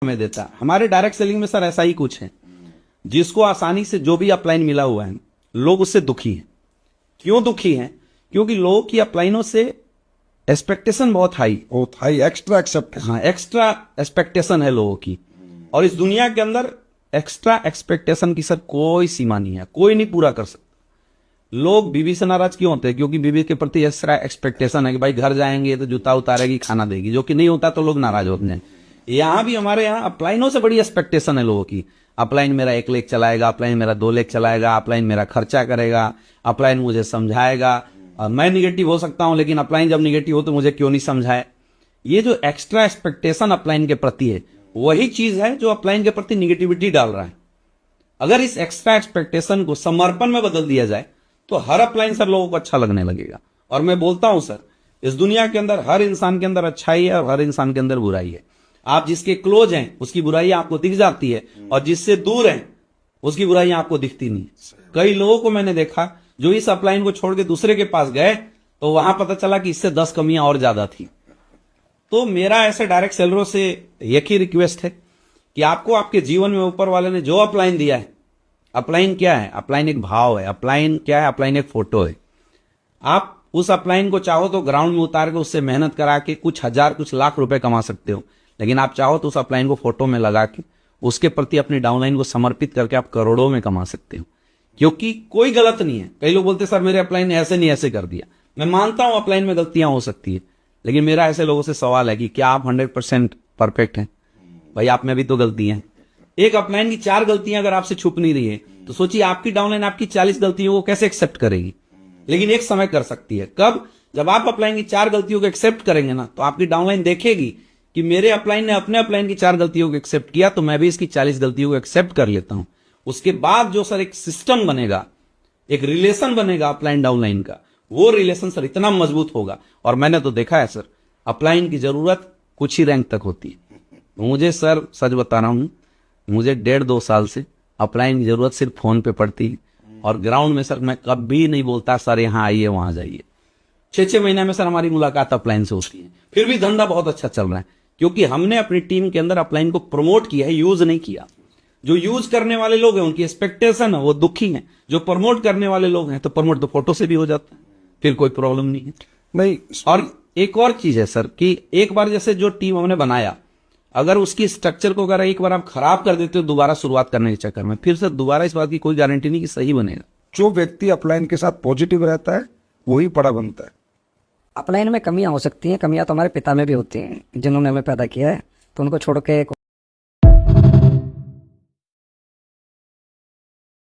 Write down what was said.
हमें देता है। हमारे डायरेक्ट सेलिंग में सर ऐसा ही कुछ है, जिसको आसानी से जो भी अपलाइन मिला हुआ है लोग उससे दुखी हैं। क्यों दुखी हैं? क्योंकि लोगों की अपलाइनों से एक्सपेक्टेशन बहुत हाई एक्स्ट्रा एक्सेप्टेशन। हाँ, एक्स्ट्रा एक्सपेक्टेशन है लोगों की। और इस दुनिया के अंदर एक्स्ट्रा एक्सपेक्टेशन की सर कोई सीमा नहीं है, कोई नहीं पूरा कर सकता। लोग बीवी से नाराज क्यों होते हैं? क्योंकि बीवी के प्रति एक्स्ट्रा एक्सपेक्टेशन है कि भाई घर जाएंगे तो जूता उतारेगी, खाना देगी, जो कि नहीं होता तो लोग नाराज होते हैं। यहाँ भी हमारे यहाँ अपलाइनों से बड़ी एक्सपेक्टेशन है लोगों की। अपलाइन मेरा 1 लाख चलाएगा, अपलाइन मेरा 2 लाख चलाएगा, अपलाइन मेरा खर्चा करेगा, अपलाइन मुझे समझाएगा। मैं निगेटिव हो सकता हूं, लेकिन अपलाइन जब निगेटिव हो तो मुझे क्यों नहीं समझाए? ये जो एक्स्ट्रा एक्सपेक्टेशन अपलाइन के प्रति है, वही चीज है जो अपलाइन के प्रति निगेटिविटी डाल रहा है। अगर इस एक्स्ट्रा एक्सपेक्टेशन को समर्पण में बदल दिया जाए तो हर अपलाइन सर लोगों को अच्छा लगने लगेगा। और मैं बोलता हूं सर, इस दुनिया के अंदर हर इंसान के अंदर अच्छाई है और हर इंसान के अंदर बुराई है। आप जिसके क्लोज हैं उसकी बुराई आपको दिख जाती है, और जिससे दूर हैं उसकी बुराई आपको दिखती नहीं। कई लोगों को मैंने देखा जो इस अपलाइन को छोड़ के दूसरे के पास गए तो वहां पता चला कि इससे 10 कमियां और ज्यादा थी। तो मेरा ऐसे डायरेक्ट सेलरों से एक ही रिक्वेस्ट है कि आपको आपके जीवन में ऊपर वाले ने जो अपलाइन दिया है, अपलाइन क्या है? अपलाइन एक भाव है। अपलाइन क्या है? अपलाइन एक फोटो है। आप उस अपलाइन को चाहो तो ग्राउंड में उतार के उससे मेहनत करा के कुछ हजार कुछ लाख रुपए कमा सकते हो, लेकिन आप चाहो तो उस अपलाइन को फोटो में लगा के उसके प्रति अपनी डाउनलाइन को समर्पित करके आप करोड़ों में कमा सकते हो। क्योंकि कोई गलत नहीं है। कई लोग बोलते सर मेरे अपलाइन ने ऐसे नहीं ऐसे कर दिया। मैं मानता हूं अपलाइन में गलतियां हो सकती है, लेकिन मेरा ऐसे लोगों से सवाल है कि क्या आप 100% परफेक्ट हैं? भाई आप में भी तो गलती है। एक अपलाइन की 4 गलतियां अगर आपसे छुप नहीं रही है तो सोचिए आपकी डाउनलाइन आपकी 40 गलतियों को कैसे एक्सेप्ट करेगी? लेकिन एक समय कर सकती है। कब? जब आप अपलाइन की 4 गलतियों को एक्सेप्ट करेंगे ना, तो आपकी डाउनलाइन देखेगी कि मेरे अपलाइन ने अपने अपलाइन की 4 गलतियों को एक्सेप्ट किया, तो मैं भी इसकी 40 गलतियों को एक्सेप्ट कर लेता हूं। उसके बाद जो सर एक सिस्टम बनेगा, एक रिलेशन बनेगा अपलाइन डाउनलाइन का, वो रिलेशन सर इतना मजबूत होगा। और मैंने तो देखा है सर, अपलाइन की जरूरत कुछ ही रैंक तक होती है। मुझे सर सच बता रहा हूं, मुझे 1.5-2 साल से अपलाइन की जरूरत सिर्फ फोन पे पड़ती है। और ग्राउंड में सर मैं कभी नहीं बोलता सर यहां आइए वहां जाइए। 6-6 महीने में सर हमारी मुलाकात अपलाइन से होती है। फिर भी धंधा बहुत अच्छा चल रहा है, क्योंकि हमने अपनी टीम के अंदर अपलाइन को प्रमोट किया है, यूज नहीं किया। जो यूज करने वाले लोग हैं उनकी एक्सपेक्टेशन है, वो दुखी हैं। जो प्रमोट करने वाले लोग हैं तो प्रमोट तो फोटो से भी हो जाता है, फिर कोई प्रॉब्लम नहीं है। नहीं, और एक और चीज है सर कि एक बार जैसे जो टीम हमने बनाया, अगर उसकी स्ट्रक्चर को अगर एक बार आप खराब कर देते हो दोबारा शुरुआत करने के चक्कर में, फिर सर दोबारा इस बात की कोई गारंटी नहीं कि सही बनेगा। जो व्यक्ति अपलाइन के साथ पॉजिटिव रहता है वही बड़ा बनता है। अपलाइन में कमियां हो सकती हैं, कमियां तो हमारे पिता में भी होती हैं, जिन्होंने हमें पैदा किया है, तो उनको छोड़ के